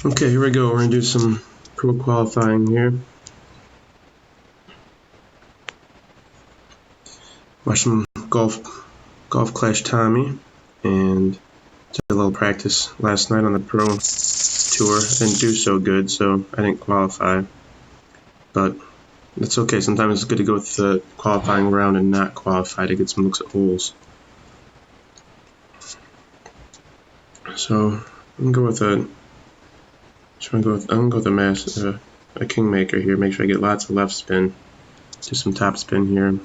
Okay, here we go. We're going to do some pro qualifying here. Watch some Golf Clash Tommy, and did a little practice last night on the pro tour. I didn't do so good, so I didn't qualify. But it's okay. Sometimes it's good to go with the qualifying round and not qualify to get some looks at holes. So I'm gonna go with a kingmaker here. Make sure I get lots of left spin. Do some top spin here,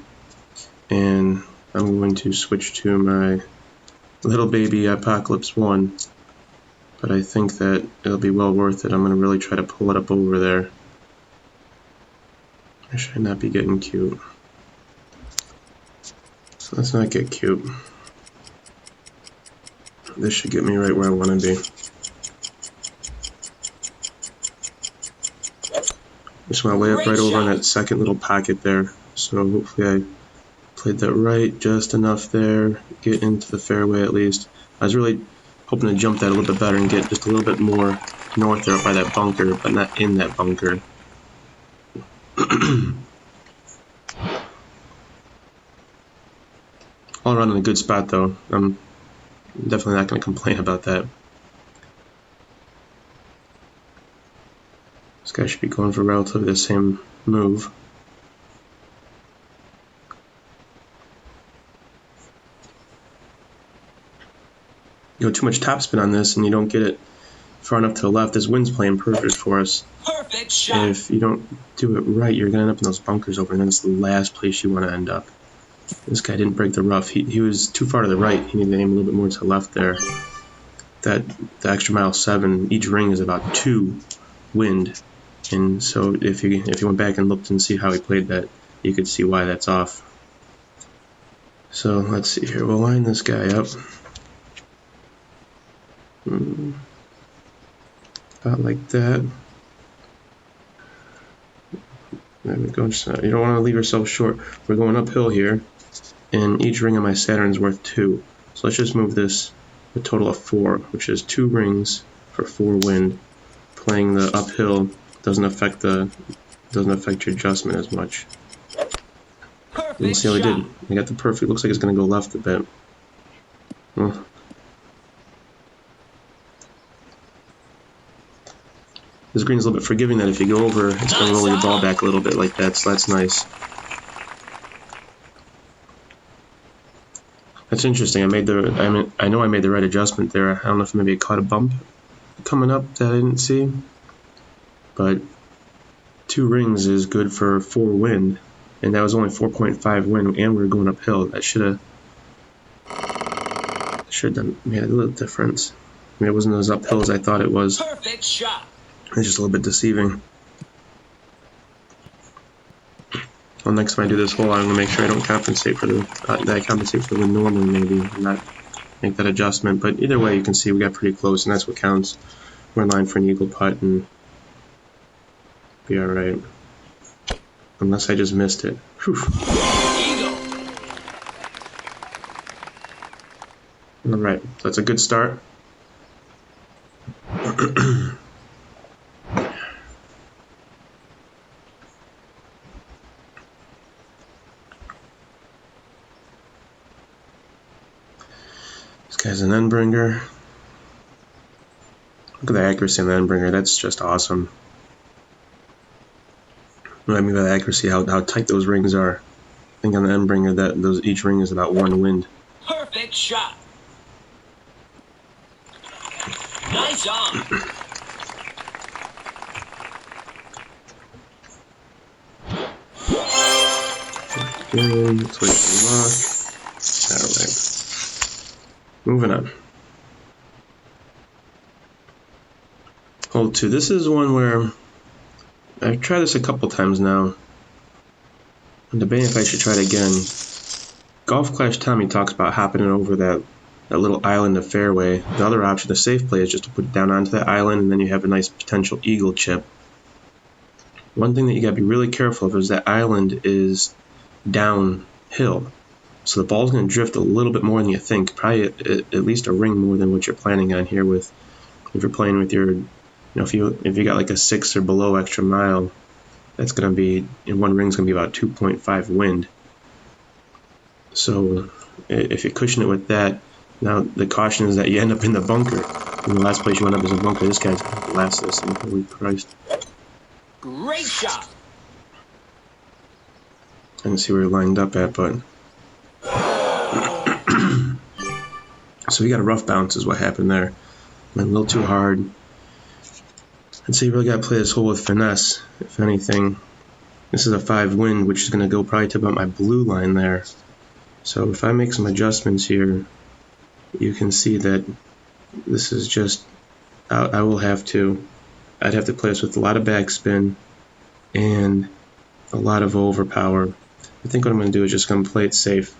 and I'm going to switch to my little baby Apocalypse 1. But I think that it'll be well worth it. I'm gonna really try to pull it up over there. I should not be getting cute. So let's not get cute. This should get me right where I want to be. Just want to lay it right over in that second little pocket there. So hopefully I played that right just enough there. Get into the fairway at least. I was really hoping to jump that a little bit better and get just a little bit more north there by that bunker, but not in that bunker. All around in a good spot though. I'm definitely not going to complain about that. This guy should be going for relatively the same move. You go too much topspin on this and you don't get it far enough to the left. This wind's playing perfect for us. Perfect shot. If you don't do it right, you're going to end up in those bunkers over, and then it's the last place you want to end up. This guy didn't break the rough. He was too far to the right. He needed to aim a little bit more to the left there. The extra mile 7, each ring is about 2 wind. And so if you went back and looked and see how he played that, you could see why that's off. So let's see here. We'll line this guy up. About like that. There we go. You don't want to leave yourself short. We're going uphill here, and each ring of my Saturn is worth 2. So let's just move this a total of 4, which is 2 rings for 4 wind. Playing the uphill doesn't affect your adjustment as much. We'll see how he did. I got the perfect. Looks like it's going to go left a bit. This green's a little bit forgiving that if you go over, it's going to roll your ball back a little bit like that, so that's nice. That's interesting. I know I made the right adjustment there. I don't know if maybe I caught a bump coming up that I didn't see. But 2 rings is good for 4 wind, and that was only 4.5 wind, and we were going uphill. That should have made a little difference. I mean, it wasn't as uphill as I thought it was. Perfect shot. It's just a little bit deceiving. Well, next time I do this hole, I'm gonna make sure I don't compensate for that I compensate for the normal maybe, and not make that adjustment. But either way, you can see we got pretty close, and that's what counts. We're in line for an eagle putt, and be all right. Unless I just missed it. Whew. All right, so that's a good start. This guy's an endbringer. Look at the accuracy on the endbringer. That's just awesome. What I mean by the accuracy, how tight those rings are. I think on the endbringer that each ring is about 1 wind. Perfect shot. Nice on. Let's wait for luck. Alright. Moving on. Hole 2. This is one where I've tried this a couple times now. I'm debating if I should try it again. Golf Clash Tommy talks about hopping it over that little island of fairway. The other option, the safe play, is just to put it down onto that island, and then you have a nice potential eagle chip. One thing that you gotta be really careful of is that island is downhill. So the ball's going to drift a little bit more than you think, probably at least a ring more than what you're planning on here with, if you're playing with your know, if you got like a 6 or below extra mile, that's going to be, in one ring's going to be about 2.5 wind. So if you cushion it with that, now the caution is that you end up in the bunker. And the last place you end up is a bunker. This guy's going to blast this thing. Holy Christ. Great shot. I didn't see where he lined up at, but... So we got a rough bounce is what happened there. Went a little too hard. I'd say you really got to play this hole with finesse, if anything. This is a 5 wind, which is going to go probably to about my blue line there. So if I make some adjustments here, you can see that this is just... I'd have to play this with a lot of backspin and a lot of overpower. I think what I'm going to do is just going to play it safe.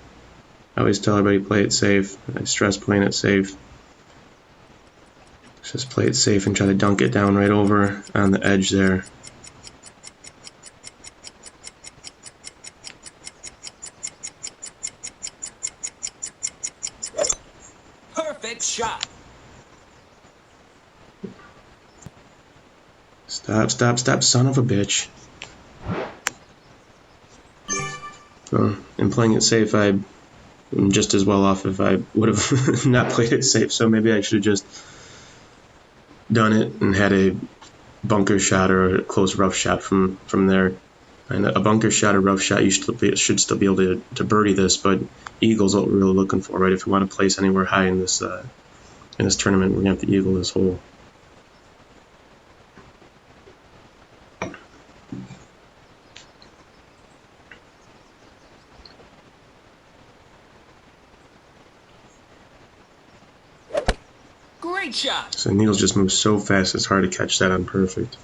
I always tell everybody play it safe. I stress playing it safe. Just play it safe and try to dunk it down right over on the edge there. Perfect shot. Stop, stop, stop, son of a bitch. In playing it safe, I'm just as well off if I would have not played it safe, so maybe I should have just done it and had a bunker shot or a close rough shot from there. And a bunker shot or rough shot, you should still be able to birdie this, but eagle's what we're really looking for, right? If we want to place anywhere high in this tournament, we're going to have to eagle this hole. Great shot. So needles just move so fast, it's hard to catch that on perfect.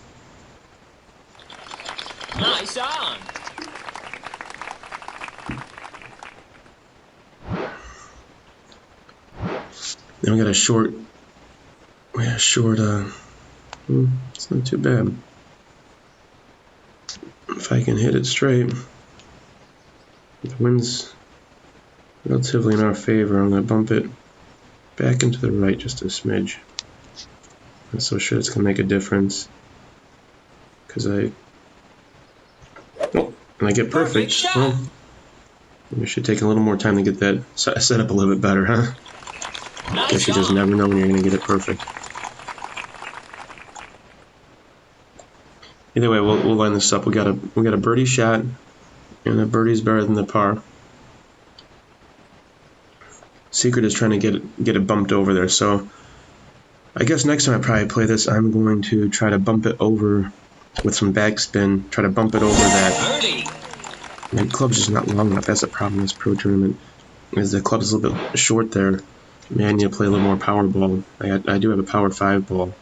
Nice on. Then we got a short, it's not too bad. If I can hit it straight, the wind's relatively in our favor. I'm going to bump it back into the right just a smidge. I'm not so sure it's going to make a difference, because and I get perfect. Well, we should take a little more time to get that set up a little bit better, huh? Nice. Guess you just never know when you're going to get it perfect. Either way, we'll line this up. We got a birdie shot, and a birdie's better than the par. Secret is trying to get it bumped over there. So I guess next time I probably play this, I'm going to try to bump it over with some backspin. Try to bump it over that. Man, the club's just not long enough. That's the problem in this pro tournament. Is the club's a little bit short there. Maybe I need to play a little more power ball. I do have a power 5 ball.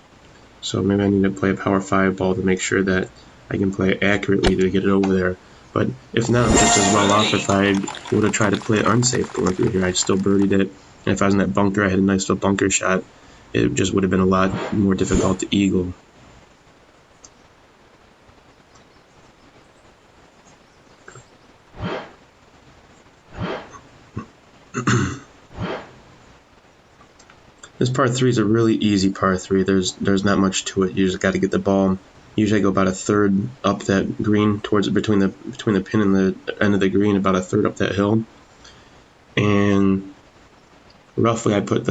So maybe I need to play a power 5 ball to make sure that I can play it accurately to get it over there. But if not, I'm just as well off if I would have tried to play it unsafe going through here. I still birdied it. And if I was in that bunker, I had a nice little bunker shot. It just would have been a lot more difficult to eagle. This par 3 is a really easy par 3. There's not much to it. You just got to get the ball. Usually I go about a third up that green towards between the pin and the end of the green, about a third up that hill. And roughly I put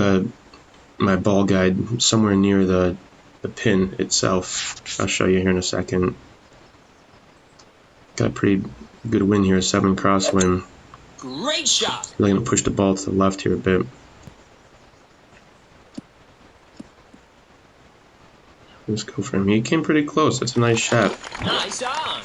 my ball guide somewhere near the pin itself. I'll show you here in a second. Got a pretty good wind here, 7 crosswind. Great shot. Really gonna push the ball to the left here a bit. Let's go for him. He came pretty close. That's a nice shot. Nice on.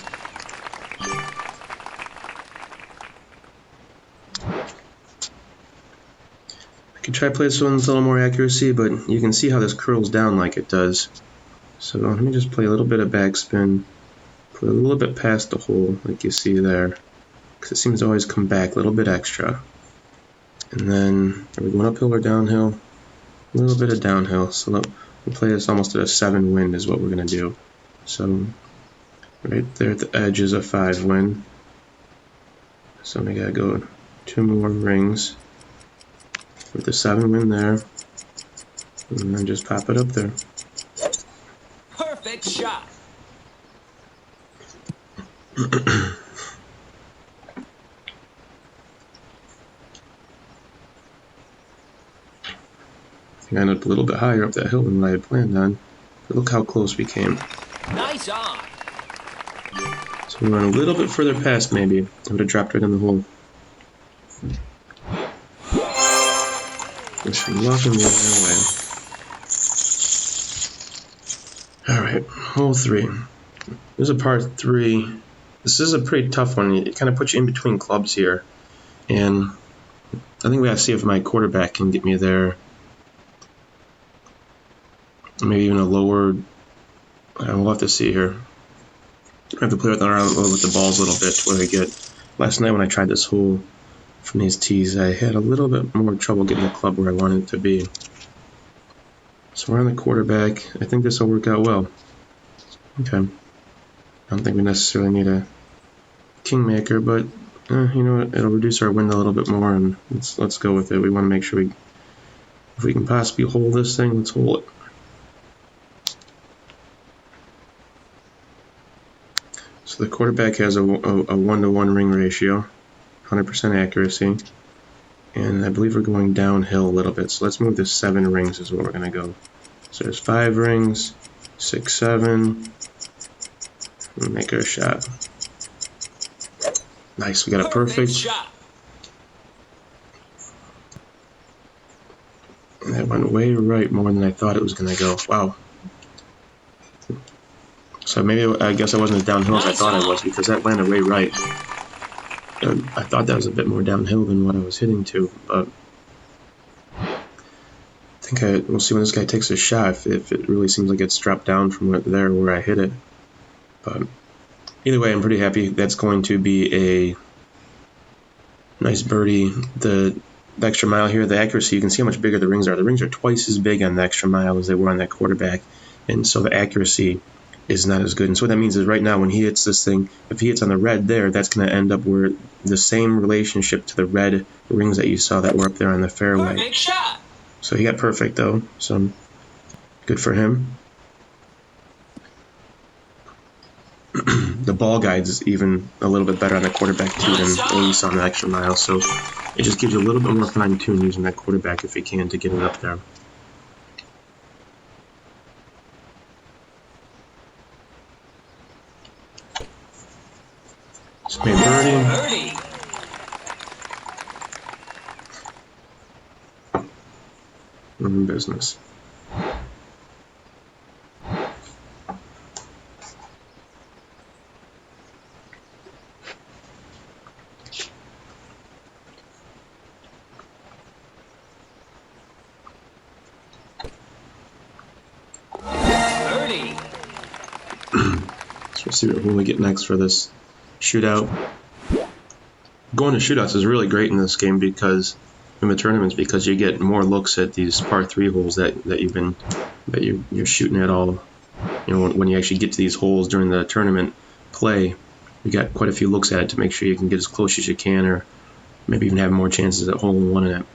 I could try to play this one with a little more accuracy, but you can see how this curls down like it does. So let me just play a little bit of backspin, put a little bit past the hole, like you see there, because it seems to always come back a little bit extra. And then, are we going uphill or downhill? A little bit of downhill. So we'll play this almost at a 7 wind is what we're going to do. So right there at the edge is a 5 wind. So we got to go 2 more rings with the 7 wind there. And then just pop it up there. Perfect shot. I ended up a little bit higher up that hill than what I had planned on. But look how close we came. Nice on. So we went a little bit further past, maybe. I would have dropped right in the hole. Wish me luck and the other way. Alright, hole 3. This is a par 3. This is a pretty tough one. It kind of puts you in between clubs here. And I think we gotta see if my quarterback can get me there. Maybe even a lower. We'll have to see here. I have to play around with the balls a little bit to where I get. Last night when I tried this hole from these tees, I had a little bit more trouble getting the club where I wanted it to be. So we're on the quarterback. I think this will work out well. Okay. I don't think we necessarily need a kingmaker, but you know what? It'll reduce our wind a little bit more, and let's go with it. We want to make sure if we can possibly hold this thing, let's hold it. So the quarterback has a 1-to-1 ring ratio, 100% accuracy, and I believe we're going downhill a little bit. So let's move to 7 rings is what we're going to go. So there's 5 rings, 6, 7. We'll make our shot. Nice, we got a perfect. Shot. And that went way right, more than I thought it was going to go. Wow. So maybe I guess I wasn't as downhill as I thought I was, because that landed way right. I thought that was a bit more downhill than what I was hitting to, but I think we'll see when this guy takes a shot if it really seems like it's dropped down from where I hit it. But either way, I'm pretty happy. That's going to be a nice birdie. The extra mile here, the accuracy, you can see how much bigger the rings are. The rings are twice as big on the extra mile as they were on that quarterback, and so the accuracy is not as good. And so what that means is right now when he hits this thing, if he hits on the red there, that's going to end up where the same relationship to the red rings that you saw that were up there on the fairway. Perfect shot. So he got perfect though, so good for him. The ball guide is even a little bit better on the quarterback too than what you saw on the extra mile, so it just gives you a little bit more fine tune using that quarterback if you can to get it up there. Just made birdie. We're in business. So we'll see what we get next for this shootout. Going to shootouts is really great in this game because in the tournaments, because you get more looks at these par 3 holes that you're shooting at all. You know, when you actually get to these holes during the tournament play, you got quite a few looks at it to make sure you can get as close as you can, or maybe even have more chances at hole-in-one in it.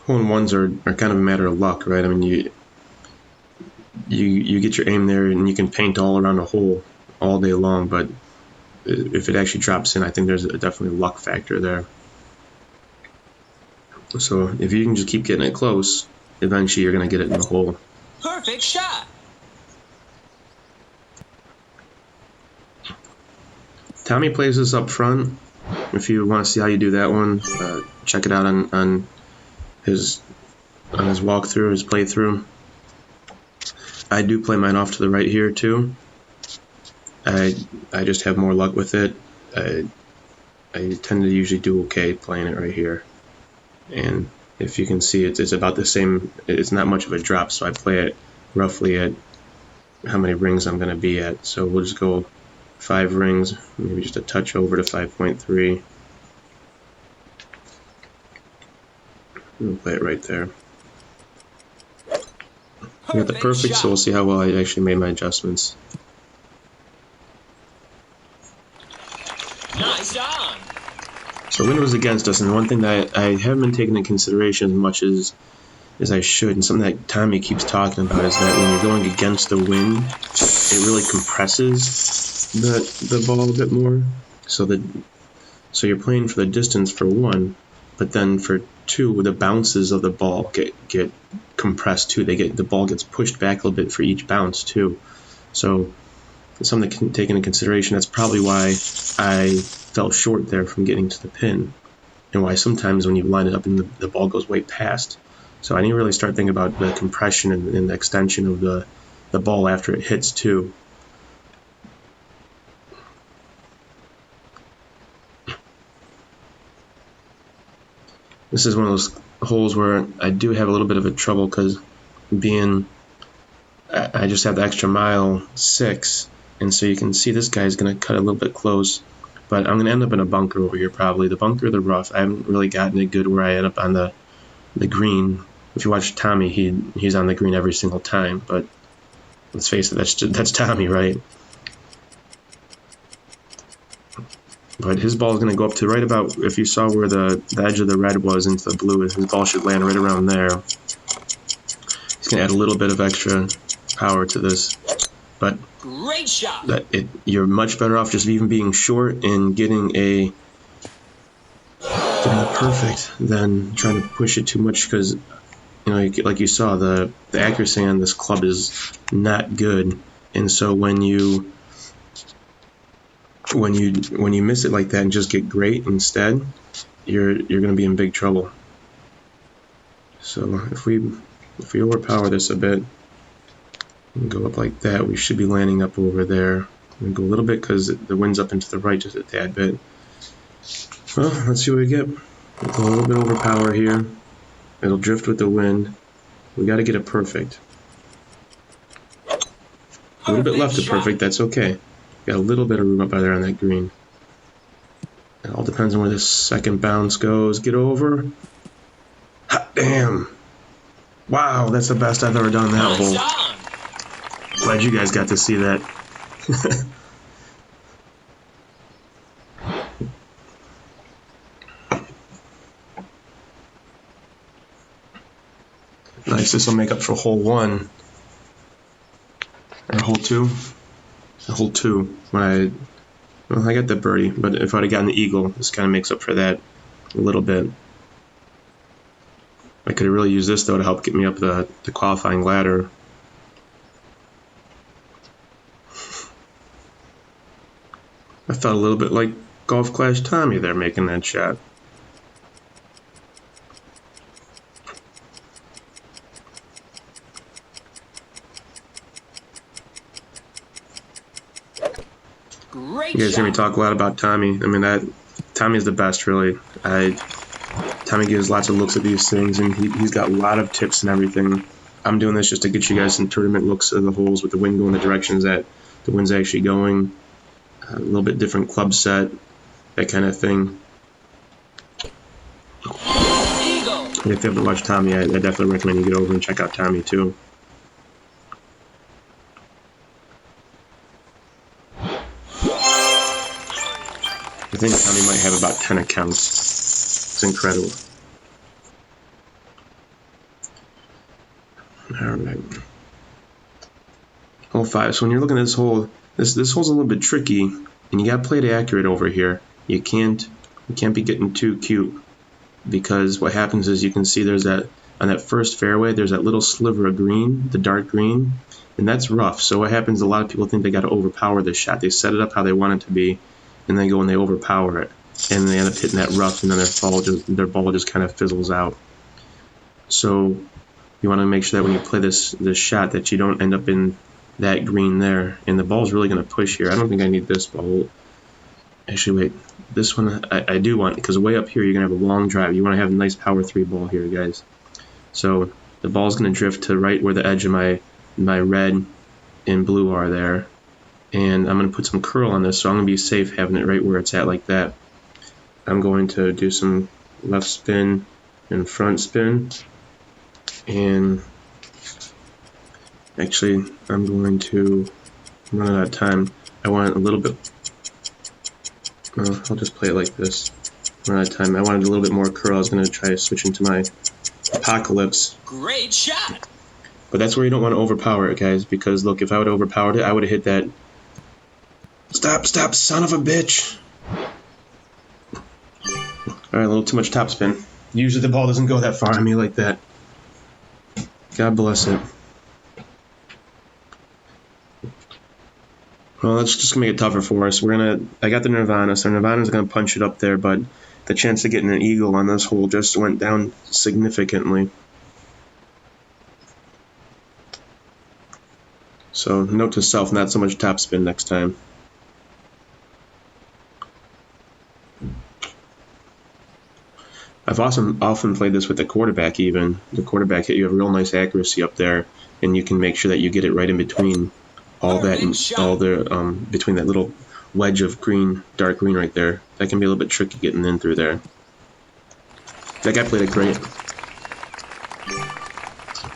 Hole-in-ones are kind of a matter of luck, right? I mean, you get your aim there and you can paint all around a hole all day long, but if it actually drops in, I think there's definitely a luck factor there. So if you can just keep getting it close, eventually you're going to get it in the hole. Perfect shot. Tommy plays this up front. If you want to see how you do that one, check it out on his walkthrough, his playthrough. I do play mine off to the right here too. I just have more luck with it. I tend to usually do okay playing it right here. And if you can see, it's about the same. It's not much of a drop, so I play it roughly at how many rings I'm going to be at. So we'll just go 5 rings, maybe just a touch over to 5.3. We'll play it right there. I got the perfect, so we'll see how well I actually made my adjustments. Nice on. So wind was against us, and one thing that I haven't been taking into consideration as much as as I should. And something that Tommy keeps talking about is that when you're going against the wind, it really compresses the ball a bit more. So you're playing for the distance for one, but then for two, the bounces of the ball get compressed too. The ball gets pushed back a little bit for each bounce too. So it's something to take into consideration. That's probably why I fell short there from getting to the pin, and why sometimes when you line it up and the ball goes way past. So I need to really start thinking about the compression and the extension of the ball after it hits too. This is one of those holes where I do have a little bit of a trouble because I just have the extra mile 6, and so you can see this guy's going to cut a little bit close, but I'm going to end up in a bunker over here probably. The bunker or the rough. I haven't really gotten it good where I end up on the green. If you watch Tommy, he's on the green every single time, but let's face it, that's Tommy, right? But his ball is going to go up to right about, if you saw where the edge of the red was into the blue, his ball should land right around there. He's going to add a little bit of extra power to this. But Great shot. You're much better off just even being short and getting a perfect than trying to push it too much, because like you saw, the accuracy on this club is not good, and so when you miss it like that and just get great instead, you're going to be in big trouble. So if we overpower this a bit and go up like that, we should be landing up over there. And go a little bit because the wind's up into the right just a tad bit. Well, let's see what we get. We'll go a little bit overpower here. It'll drift with the wind. We got to get it perfect. A little bit left of perfect, that's okay. Got a little bit of room up there on that green. It all depends on where this second bounce goes. Get over. Hot damn. Wow, that's the best I've ever done that hole. Glad you guys got to see that. Nice, this will make up for hole 1. Or hole 2. Hole 2, when I got the birdie, but if I'd have gotten the eagle, this kind of makes up for that a little bit. I could have really used this though to help get me up the qualifying ladder. I felt a little bit like Golf Clash Tommy there making that shot. Great you guys shot. hear me talk a lot about Tommy. I mean, Tommy's the best, really. Tommy gives lots of looks at these things, and he's got a lot of tips and everything. I'm doing this just to get you guys some tournament looks of the holes with the wind going the directions that the wind's actually going. A little bit different club set, that kind of thing. Eagle. If you haven't watched Tommy, I definitely recommend you get over and check out Tommy too. I think Tommy might have about 10 accounts. It's incredible. Alright. Hole 5. So when you're looking at this hole, this hole's a little bit tricky, and you gotta play it accurate over here. You can't be getting too cute, because what happens is you can see there's on that first fairway, there's that little sliver of green, the dark green, and that's rough. So what happens, a lot of people think they gotta overpower this shot. They set it up how they want it to be, and they go and they overpower it, and they end up hitting that rough, and then their ball just kind of fizzles out. So you want to make sure that when you play this shot that you don't end up in that green there, and the ball's really going to push here. I don't think I need this ball. Actually, wait, this one I do want, because way up here you're going to have a long drive. You want to have a nice power 3 ball here, guys. So the ball's going to drift to right where the edge of my red and blue are there. And I'm going to put some curl on this, so I'm going to be safe having it right where it's at like that. I'm going to do some left spin and front spin. And actually, I'm going to run out of time. I want a little bit, I'll just play it like this. Run out of time. I wanted a little bit more curl. I was going to try to switch into my Apocalypse. Great shot. But that's where you don't want to overpower it, guys, because look, if I would have overpowered it, I would have hit that. Stop, stop, son of a bitch. Alright, a little too much topspin. Usually the ball doesn't go that far on me like that. God bless it. Well, that's just gonna make it tougher for us. I got the Nirvana, so Nirvana's gonna punch it up there, but the chance of getting an eagle on this hole just went down significantly. So, note to self, not so much topspin next time. I've often played this with the quarterback even. The quarterback hit, you have real nice accuracy up there, and you can make sure that you get it right in between all that, between that little wedge of green, dark green right there. That can be a little bit tricky getting in through there. That guy played it great.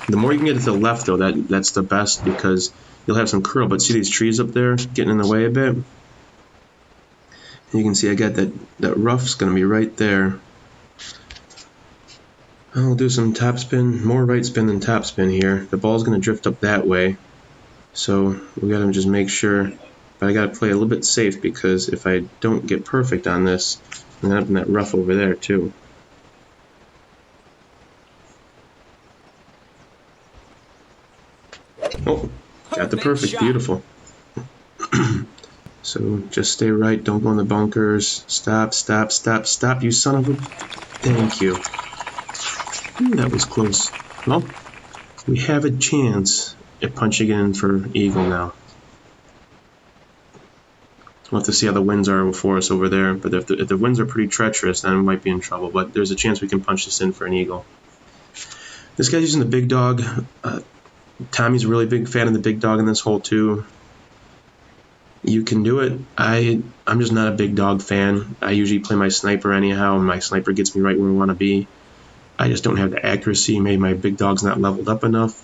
The more you can get to the left though, that's the best, because you'll have some curl, but see these trees up there getting in the way a bit? And you can see I got that rough's going to be right there. I'll do some topspin, more right spin than topspin here. The ball's going to drift up that way, so we got to just make sure. But I got to play a little bit safe, because if I don't get perfect on this, I'm going to have that rough over there too. Oh, got the perfect, beautiful. So just stay right, don't go in the bunkers. Stop, stop, stop, stop, you son of a... Thank you. Ooh, that was close. Well, we have a chance at punching in for eagle now. We'll have to see how the winds are for us over there, but if the winds are pretty treacherous, then we might be in trouble, but there's a chance we can punch this in for an eagle. This guy's using the big dog. Tommy's a really big fan of the big dog in this hole too. You can do it. I'm just not a big dog fan. I usually play my sniper anyhow, and my sniper gets me right where I want to be. I just don't have the accuracy. Maybe my big dog's not leveled up enough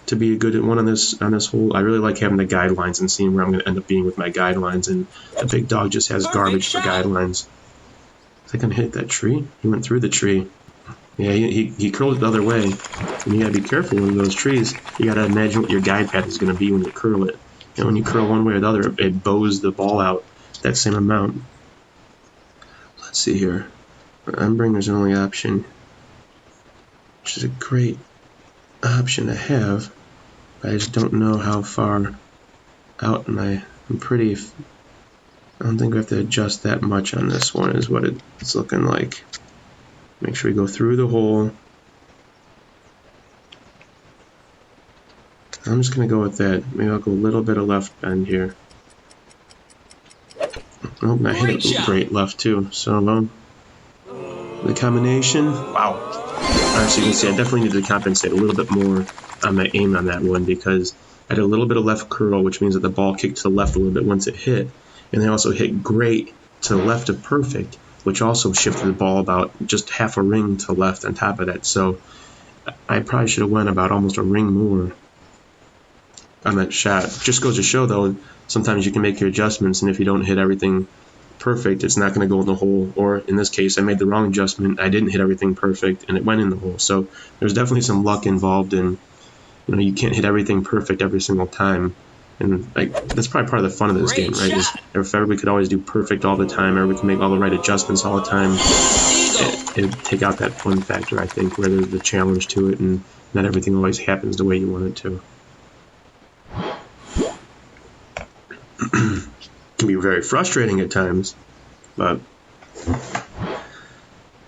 to be a good one on this hole. I really like having the guidelines and seeing where I'm going to end up being with my guidelines, and the big dog just has garbage for guidelines. Is that going to hit that tree? He went through the tree. Yeah, he curled it the other way. And you got to be careful with those trees. You got to imagine what your guide path is going to be when you curl it. And when you curl one way or the other, it bows the ball out that same amount. Let's see here. Umbringers the only option, which is a great option to have. I just don't know how far out I'm pretty... I don't think we have to adjust that much on this one, is what it's looking like. Make sure we go through the hole. I'm just going to go with that. Maybe I'll go a little bit of left bend here. Oh, I hit it great left too. So, the combination, wow. As you can see, I definitely need to compensate a little bit more on my aim on that one, because I did a little bit of left curl, which means that the ball kicked to the left a little bit once it hit. And I also hit great to the left of perfect, which also shifted the ball about just half a ring to left on top of that. So I probably should have went about almost a ring more on that shot. Just goes to show, though, sometimes you can make your adjustments, and if you don't hit everything perfect, it's not going to go in the hole. Or in this case, I made the wrong adjustment. I didn't hit everything perfect, and it went in the hole. So there's definitely some luck involved in, you can't hit everything perfect every single time. And that's probably part of the fun of this game, right? Is if everybody could always do perfect all the time, everybody can make all the right adjustments all the time, it'd take out that fun factor, I think, where there's the challenge to it, and not everything always happens the way you want it to. Can be very frustrating at times, but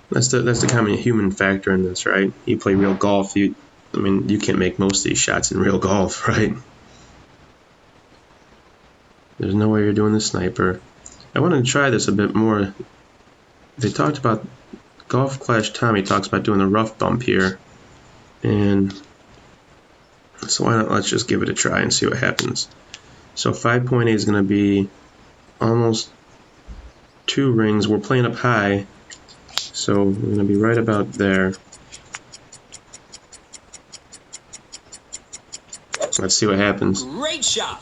that's the common human factor in this, right? You play real golf, you can't make most of these shots in real golf, right? There's no way you're doing the sniper. I wanted to try this a bit more. They talked about, Golf Clash Tommy talks about doing the rough bump here, and so why not, let's just give it a try and see what happens. So 5.8 is going to be almost 2 rings. We're playing up high, so we're going to be right about there. Let's see what happens. Great shot.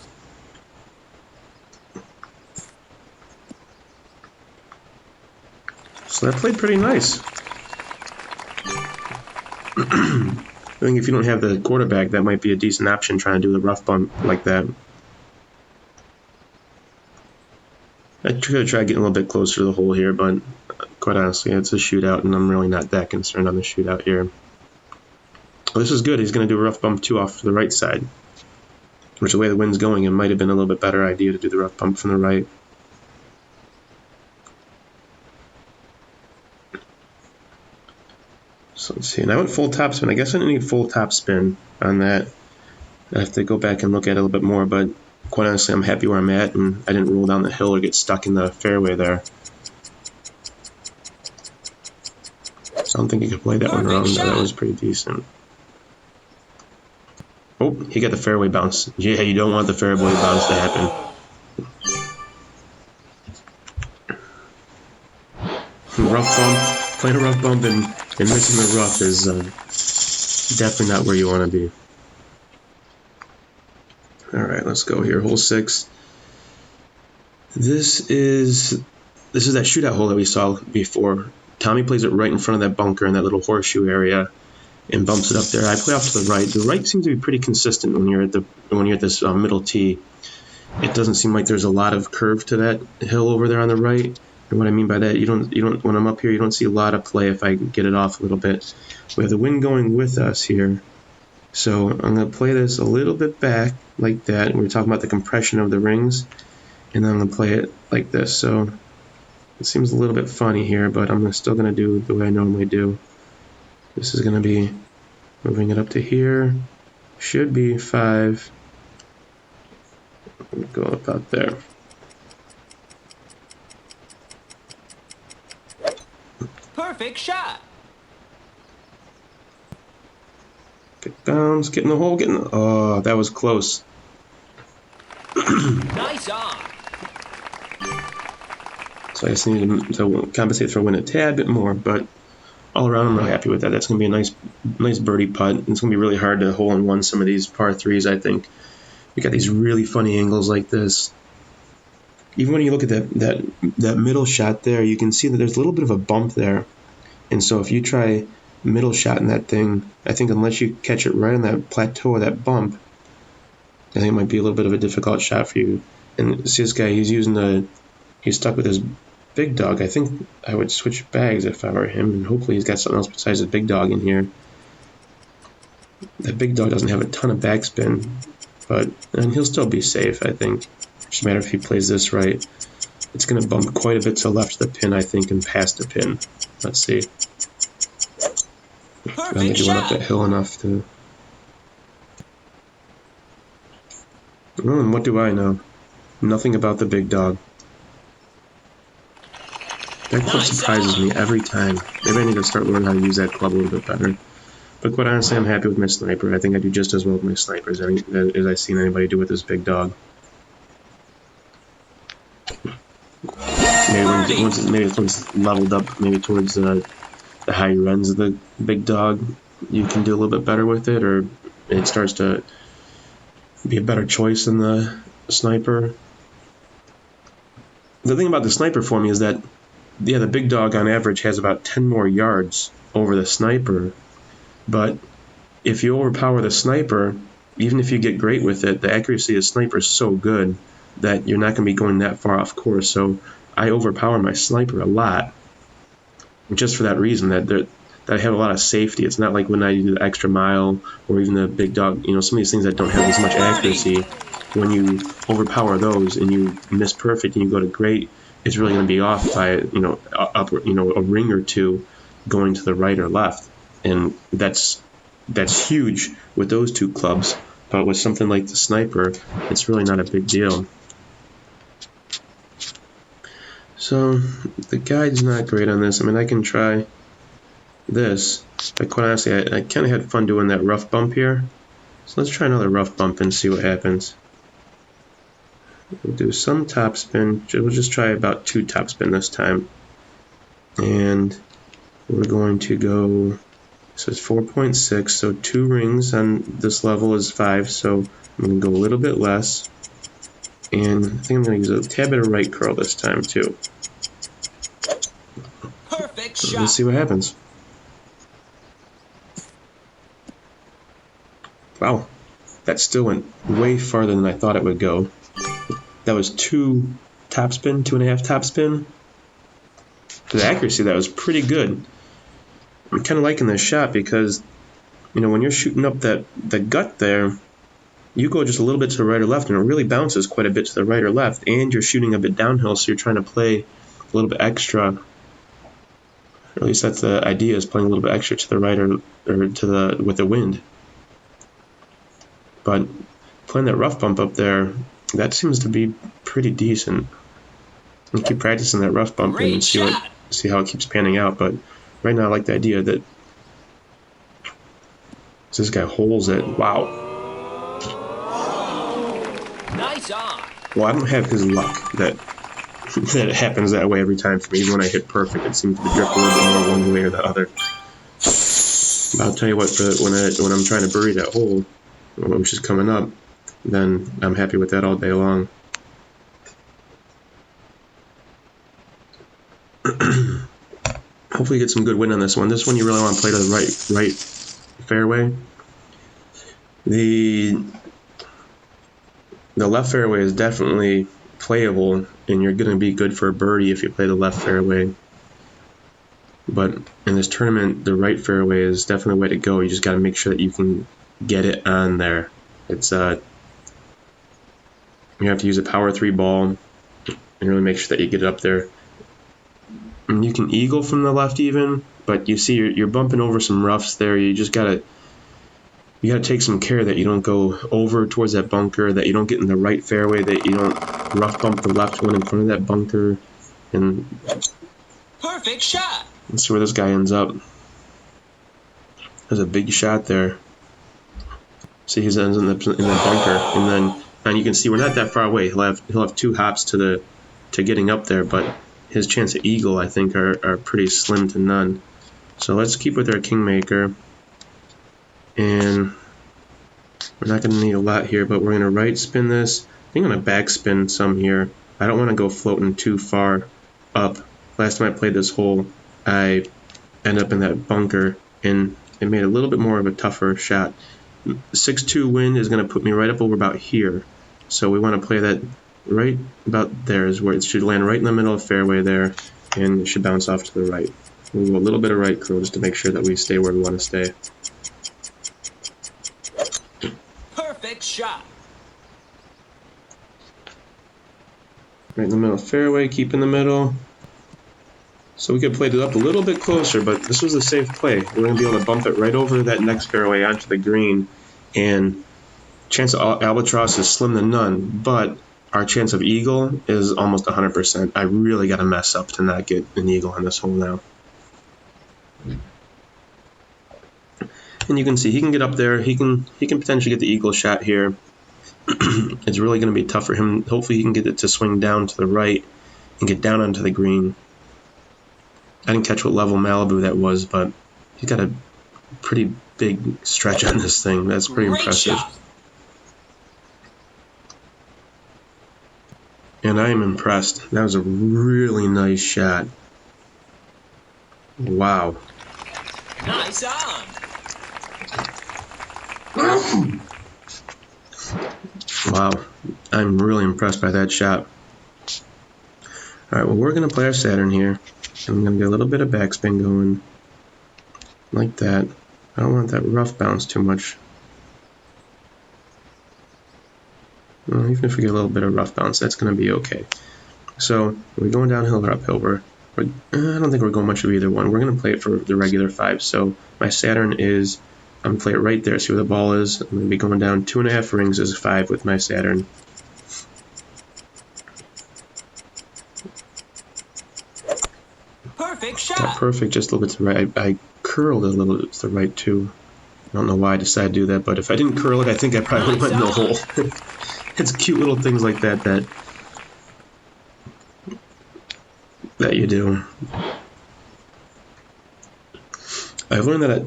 So that played pretty nice. I think if you don't have the quarterback, that might be a decent option trying to do the rough bump like that. I could have tried getting a little bit closer to the hole here, but quite honestly, it's a shootout, and I'm really not that concerned on the shootout here. Well, this is good. He's going to do a rough bump 2 off to the right side, which the way the wind's going, it might have been a little bit better idea to do the rough bump from the right. So let's see, and I went full topspin. I guess I didn't need full topspin on that. I have to go back and look at it a little bit more, but quite honestly, I'm happy where I'm at, and I didn't roll down the hill or get stuck in the fairway there. I don't think he could play that one wrong, though. That was pretty decent. Oh, he got the fairway bounce. Yeah, you don't want the fairway bounce to happen. Rough bump, playing a rough bump and missing the rough is definitely not where you want to be. Alright, let's go here. Hole 6. This is that shootout hole that we saw before. Tommy plays it right in front of that bunker in that little horseshoe area and bumps it up there. I play off to the right. The right seems to be pretty consistent when you're at this middle tee. It doesn't seem like there's a lot of curve to that hill over there on the right. And what I mean by that, you don't when I'm up here, you don't see a lot of play if I get it off a little bit. We have the wind going with us here. So I'm going to play this a little bit back like that. We're talking about the compression of the rings. And then I'm going to play it like this. So it seems a little bit funny here, but I'm still going to do the way I normally do. This is going to be moving it up to here. Should be 5. Go about there. Perfect shot. Get bounce, get in the hole, oh, that was close. Nice on. So I just need to compensate for wind a tad bit more, but all around I'm really happy with that. That's going to be a nice birdie putt. It's going to be really hard to hole in one some of these par 3s, I think. We got these really funny angles like this. Even when you look at that middle shot there, you can see that there's a little bit of a bump there. And so if you try middle shot in that thing, I think unless you catch it right on that plateau of that bump, I think it might be a little bit of a difficult shot for you. And see this guy, he's stuck with his big dog. I think I would switch bags if I were him, and hopefully he's got something else besides his big dog in here. That big dog doesn't have a ton of backspin, and he'll still be safe, I think. Just a matter if he plays this right. It's going to bump quite a bit to the left of the pin, I think, and past the pin. Let's see. I don't think he went up that hill enough to... Oh, and what do I know? Nothing about the big dog. That club surprises me every time. Maybe I need to start learning how to use that club a little bit better. But quite honestly, I'm happy with my sniper. I think I do just as well with my sniper as I've seen anybody do with this big dog. Maybe once it's leveled up, maybe towards the higher ends of the big dog, you can do a little bit better with it, or it starts to be a better choice than the sniper. The thing about the sniper for me is that, yeah, the big dog on average has about 10 more yards over the sniper, but if you overpower the sniper, even if you get great with it, the accuracy of the sniper is so good that you're not going to be going that far off course. So I overpower my sniper a lot, just for that reason, that I have a lot of safety. It's not like when I do the extra mile or even the big dog, some of these things that don't have as much accuracy, when you overpower those and you miss perfect and you go to great, it's really going to be off by a ring or two going to the right or left, and that's huge with those two clubs. But with something like the sniper, it's really not a big deal. So the guide's not great on this. I mean, I can try this, but quite honestly, I kind of had fun doing that rough bump here. So let's try another rough bump and see what happens. We'll do some topspin. We'll just try about 2 topspin this time. And we're going to go, so it's 4.6, so 2 rings on this level is 5, so I'm going to go a little bit less. And I think I'm going to use a tad bit of right curl this time too. Perfect So shot. let's see what happens. Wow, that still went way farther than I thought it would go. That was 2 topspin, 2.5 topspin. The accuracy, that was pretty good. I'm kind of liking this shot because, you know, when you're shooting up the gut there, you go just a little bit to the right or left, and it really bounces quite a bit to the right or left, and you're shooting a bit downhill, so you're trying to play a little bit extra. Or at least that's the idea, is playing a little bit extra to the right or to the with the wind. But playing that rough bump up there, that seems to be pretty decent. And keep practicing that rough bump and see how it keeps panning out. But right now, I like the idea that this guy holes it. Wow. Nice on. Well, I don't have his luck that it happens that way every time for me. Even when I hit perfect, it seems to drift a little bit more one way or the other. But I'll tell you what, when I'm trying to bury that hole, which is coming up, then I'm happy with that all day long. Hopefully get some good wind on this one. This one you really want to play to the right fairway. The left fairway is definitely playable, and you're going to be good for a birdie if you play the left fairway. But in this tournament, the right fairway is definitely the way to go. You just got to make sure that you can get it on there. It's you have to use a power 3 ball and really make sure that you get it up there. And you can eagle from the left even, but you see you're bumping over some roughs there. You just gotta take some care that you don't go over towards that bunker, that you don't get in the right fairway, that you don't rough bump the left one in front of that bunker. And perfect shot. Let's see where this guy ends up. There's a big shot there. See, he ends in the bunker, and you can see we're not that far away. He'll have 2 hops to getting up there, but his chance of eagle, I think, are pretty slim to none. So let's keep with our kingmaker, and we're not going to need a lot here, but we're going to right spin this. I think I'm going to back spin some here. I don't want to go floating too far up. Last time I played this hole, I ended up in that bunker, and it made a little bit more of a tougher shot. 6-2 wind is going to put me right up over about here. So we want to play that right about there is where it should land, right in the middle of fairway there, and it should bounce off to the right. We'll go a little bit of right curl just to make sure that we stay where we want to stay. Perfect shot. Right in the middle of fairway, keep in the middle. So we could play it up a little bit closer, but this was a safe play. We're going to be able to bump it right over that next fairway onto the green, and chance of albatross is slim to none, but our chance of eagle is almost 100%. I really got to mess up to not get an eagle on this hole now. And you can see he can get up there. He can potentially get the eagle shot here. It's really going to be tough for him. Hopefully he can get it to swing down to the right and get down onto the green. I didn't catch what level Malibu that was, but he's got a pretty big stretch on this thing. That's pretty impressive. Shot. And I am impressed. That was a really nice shot. Wow. Nice on. Wow. I'm really impressed by that shot. Alright, well, we're going to play our Saturn here. I'm going to get a little bit of backspin going. Like that. I don't want that rough bounce too much. Well, even if we get a little bit of rough bounce, that's going to be okay. So, we're going downhill or uphill. I don't think we're going much of either one. We're going to play it for the regular 5. So, my Saturn is, I'm going to play it right there, see where the ball is. I'm going to be going down 2.5 rings as a 5 with my Saturn. Perfect shot. Got perfect, just a little bit to the right. I curled a little bit to the right too. I don't know why I decided to do that, but if I didn't curl it, I think I probably went in the hole. It's cute little things like that you do. I've learned that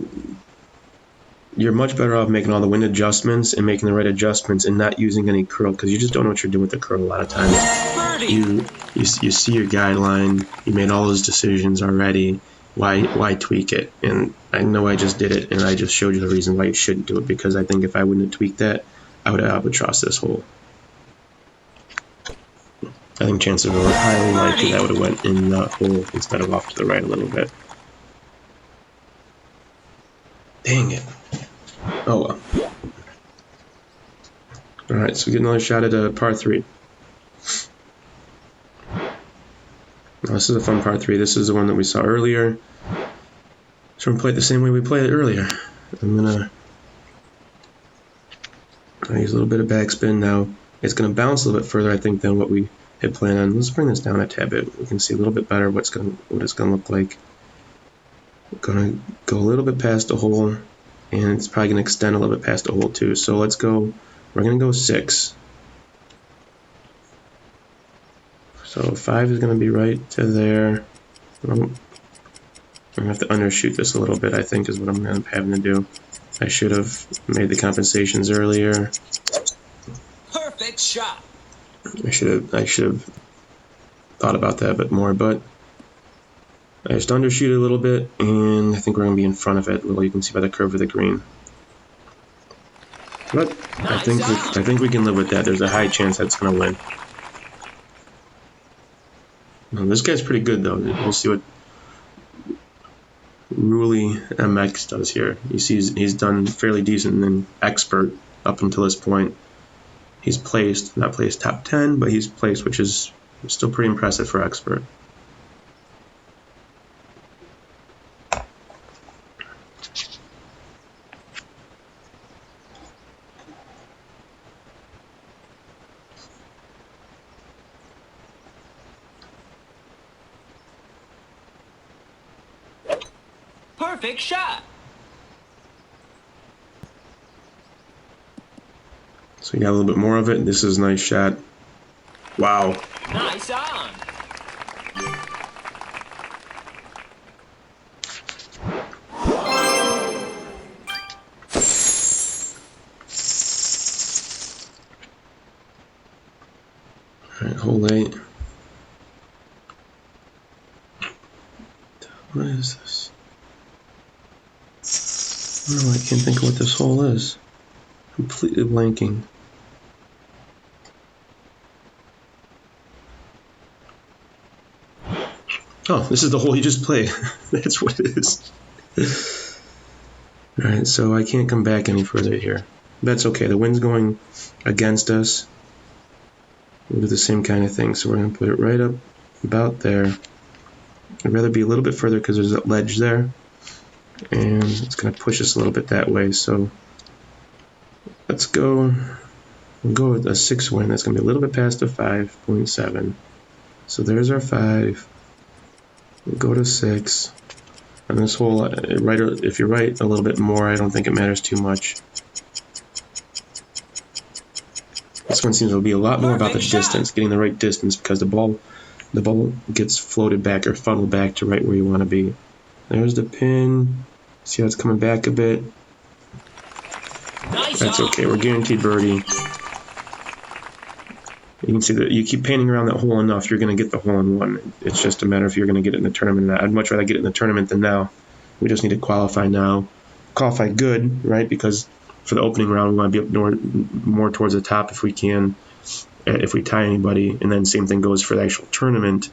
you're much better off making all the wind adjustments and making the right adjustments and not using any curl, because you just don't know what you're doing with the curl a lot of times. You see your guideline, you made all those decisions already, why tweak it? And I know I just did it, and I just showed you the reason why you shouldn't do it, because I think if I wouldn't have tweaked that, I would have albatrossed this hole. I think chances are highly likely that would have went in the hole instead of off to the right a little bit. Dang it. Oh well. Alright, so we get another shot at a par 3. Now, this is a fun par 3. This is the one that we saw earlier. So we're going to play it the same way we played it earlier. I'm going to use a little bit of backspin now. It's going to bounce a little bit further, I think, than what we had planned on. Let's bring this down a tad bit. We can see a little bit better what it's going to look like. We're going to go a little bit past the hole, and it's probably going to extend a little bit past the hole too. So let's go. We're going to go 6. So 5 is going to be right to there. I'm going to have to undershoot this a little bit, I think, is what I'm going to end up having to do. I should have made the compensations earlier. Perfect shot. I should have thought about that a bit more, but I just undershoot it a little bit, and I think we're going to be in front of it. Well, you can see by the curve of the green. But I think we can live with that. There's a high chance that's going to win. Now, this guy's pretty good, though. We'll see what Ruli MX does here. You see he's done fairly decent and expert up until this point. He's placed, not placed top 10, but he's placed, which is still pretty impressive for expert. Perfect shot. So you got a little bit more of it. This is a nice shot. Wow. Nice on. Alright, hole 8. What is this? Oh, I can't think of what this hole is. Completely blanking. Oh, this is the hole you just played. That's what it is. Alright, so I can't come back any further here. That's okay. The wind's going against us. We'll do the same kind of thing. So we're going to put it right up about there. I'd rather be a little bit further because there's that ledge there. And it's going to push us a little bit that way. So let's go. We'll go with a 6 wind. That's going to be a little bit past the 5.7. So there's our 5. We'll go to 6. On this hole, if you're right a little bit more, I don't think it matters too much. This one seems to be a lot more about the distance, getting the right distance, because the ball gets floated back or funneled back to right where you want to be. There's the pin. See how it's coming back a bit? That's okay. We're guaranteed birdie. You can see that you keep painting around that hole enough, you're going to get the hole in one. It's just a matter if you're going to get it in the tournament or not. I'd much rather get it in the tournament than now. We just need to qualify now. Qualify good, right? Because for the opening round, we want to be up more towards the top if we can, if we tie anybody. And then same thing goes for the actual tournament.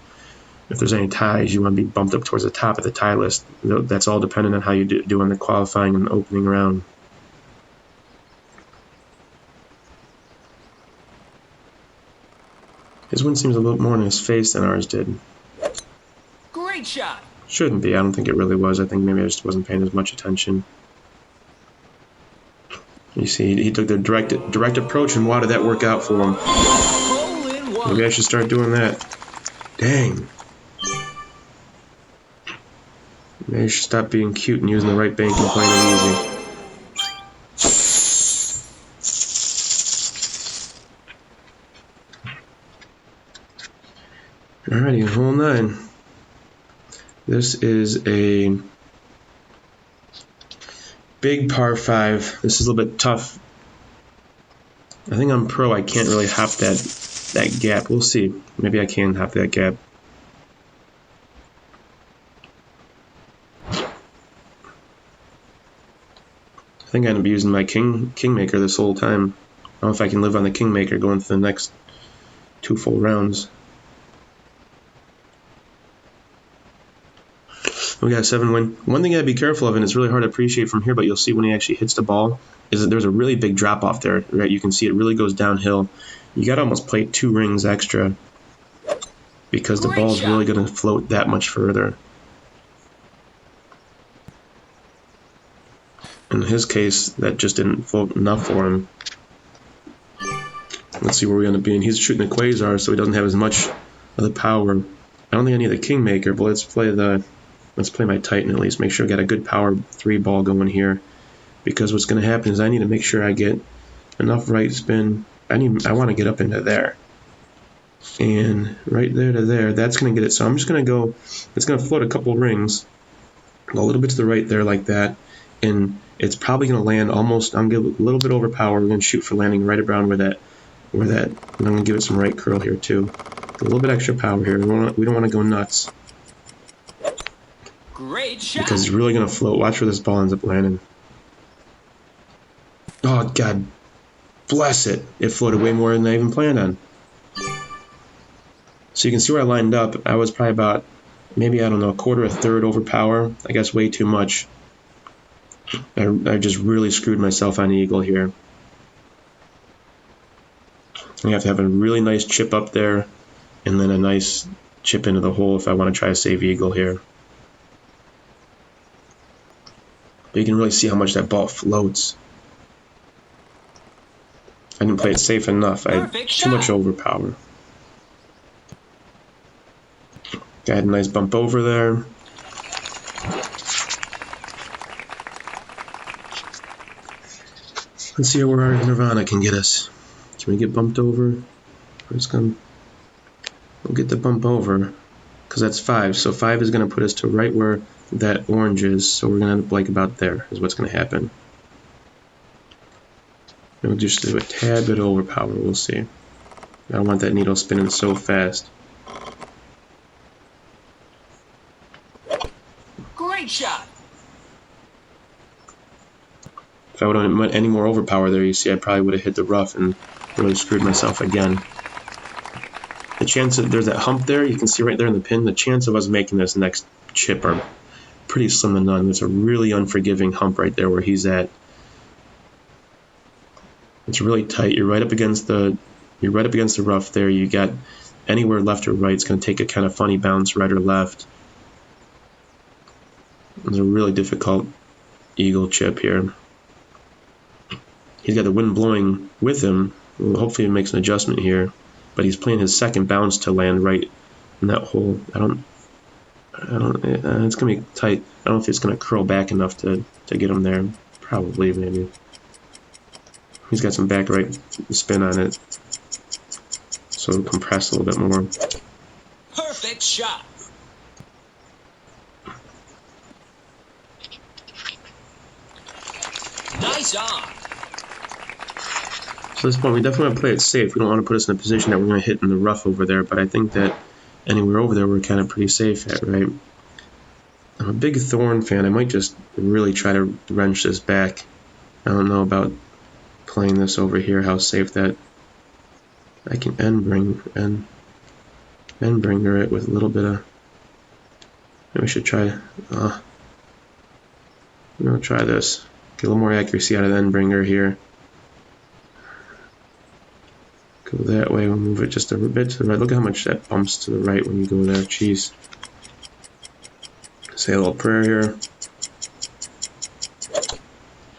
If there's any ties, you want to be bumped up towards the top of the tie list. That's all dependent on how you do on the qualifying and the opening round. His wind seems a little more in his face than ours did. Great shot. Shouldn't be. I don't think it really was. I think maybe I just wasn't paying as much attention. You see, he took the direct approach, and why did that work out for him? Maybe I should start doing that. Dang. Maybe I should stop being cute and using the right bank and playing it easy. Alrighty, hole 9. This is a big par 5. This is a little bit tough. I think I'm pro. I can't really hop that gap. We'll see. Maybe I can hop that gap. think I ended up using my Kingmaker this whole time. I don't know if I can live on the Kingmaker going for the next 2 full rounds. We got a 7 win. One thing you gotta be careful of, and it's really hard to appreciate from here, but you'll see when he actually hits the ball, is that there's a really big drop off there, right? You can see it really goes downhill. You gotta almost play 2 rings extra because the ball's really gonna float that much further. In his case, that just didn't float enough for him. Let's see where we end up being. He's shooting the Quasar, so he doesn't have as much of the power. I don't think I need the Kingmaker, but let's play my Titan at least. Make sure I got a good power 3 ball going here. Because what's going to happen is I need to make sure I get enough right spin. I want to get up into there. And right there to there, that's going to get it. So I'm just going to go, it's going to float a couple rings. Go a little bit to the right there like that. And it's probably going to land almost, I'm going to give it a little bit over power. We're going to shoot for landing right around where that, and I'm going to give it some right curl here too. A little bit extra power here. We don't want to go nuts. Great shot. Because it's really going to float. Watch where this ball ends up landing. Oh, God bless it. It floated way more than I even planned on. So you can see where I lined up. I was probably about, maybe, I don't know, a quarter, a third over power. I guess way too much. I just really screwed myself on eagle here. I have to have a really nice chip up there and then a nice chip into the hole if I want to try to save eagle here. But you can really see how much that ball floats. I didn't play it safe enough. I had too much overpower. Got a nice bump over there. Let's see where our Nirvana can get us. Can we get bumped over? We're just gonna we'll get the bump over because that's 5. So 5 is gonna put us to right where that orange is. So we're gonna end up like about there is what's gonna happen. We'll just do a tad bit overpower. We'll see. I don't want that needle spinning so fast. Great shot. If I would have went any more overpower there, you see I probably would have hit the rough and really screwed myself again. The chance that there's that hump there, you can see right there in the pin, the chance of us making this next chip are pretty slim to none. There's a really unforgiving hump right there where he's at. It's really tight. You're right up against the rough there. You got anywhere left or right, it's going to take a kind of funny bounce right or left. It's a really difficult eagle chip here. He's got the wind blowing with him. Well, hopefully he makes an adjustment here. But he's playing his second bounce to land right in that hole. It's going to be tight. I don't know if it's going to curl back enough to get him there. Probably, maybe. He's got some back right spin on it. So it'll compress a little bit more. Perfect shot. Nice on. So at this point, we definitely want to play it safe. We don't want to put us in a position that we're going to hit in the rough over there, but I think that anywhere over there we're kind of pretty safe at, right? I'm a big Thorn fan. I might just really try to wrench this back. I don't know about playing this over here, how safe that I can end bringer it with a little bit of. Maybe we should try. I'm gonna try this. Get a little more accuracy out of the end bringer here. Go that way. We'll move it just a bit to the right. Look at how much that bumps to the right when you go there. Jeez. Say a little prayer here.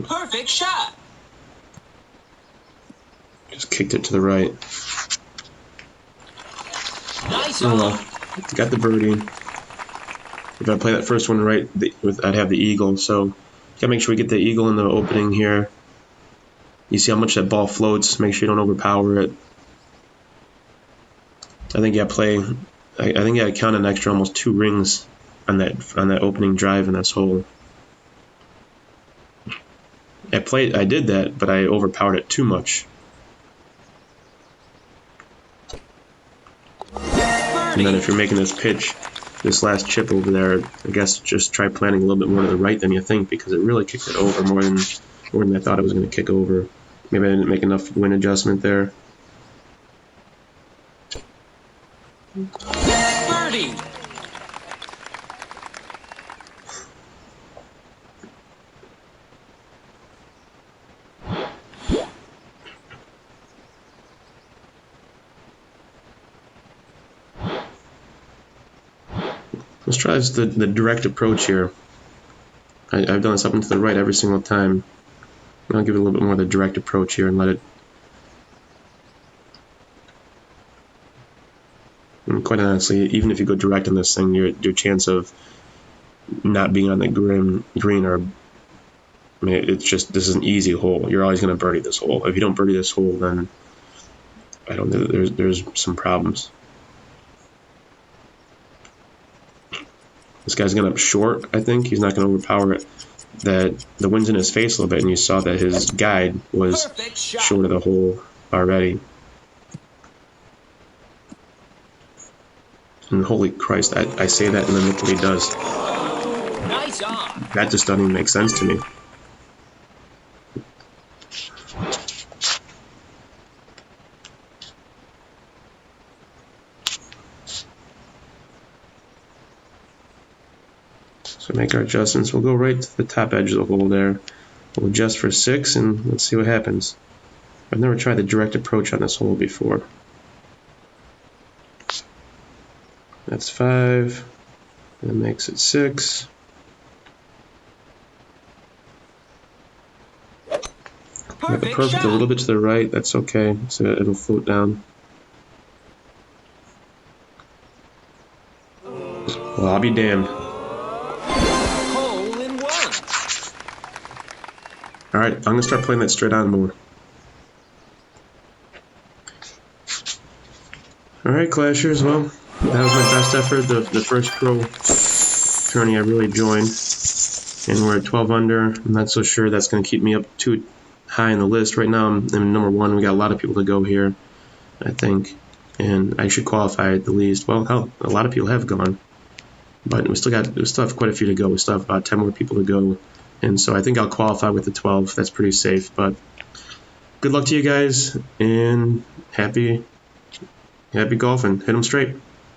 Perfect shot. Just kicked it to the right. Nice Oh on. well. Got the birdie. If I play that first one right, I'd have the eagle. So gotta make sure we get the eagle in the opening here. You see how much that ball floats. Make sure you don't overpower it. I think I think I count an extra almost 2 rings on that opening drive in this hole. I did that, but I overpowered it too much. And then if you're making this pitch, this last chip over there, I guess just try planning a little bit more to the right than you think, because it really kicked it over more than more than I thought it was going to kick over. Maybe I didn't make enough wind adjustment there. Birdie. Let's try the direct approach here. I've done this up and to the right every single time. I'll give it a little bit more of the direct approach here and let it. And quite honestly, even if you go direct on this thing, your chance of not being on the green are. I mean, it's just, this is an easy hole. You're always going to birdie this hole. If you don't birdie this hole, then I don't know. There's some problems. This guy's going up short, I think. He's not going to overpower it. That the wind's in his face a little bit, and you saw that his guide was short of the hole already. And holy Christ, I say that and then look what he does. Nice on. That just doesn't even make sense to me. So make our adjustments. We'll go right to the top edge of the hole there. We'll adjust for 6 and let's see what happens. I've never tried the direct approach on this hole before. That's 5. That makes it 6. Got the perfect a little bit to the right. That's okay. So it'll float down. Well, I'll be damned. Hole in one. Alright, I'm going to start playing that straight on more. Alright, Clashers, well, that was my best effort. The first pro tourney I really joined. And we're at 12 under. I'm not so sure that's going to keep me up too high in the list. Right now I'm number 1. We got a lot of people to go here, I think. And I should qualify at the least. Well, hell, a lot of people have gone. But we still have quite a few to go. We still have about 10 more people to go. And so I think I'll qualify with the 12. That's pretty safe. But good luck to you guys, and happy golfing. Hit them straight.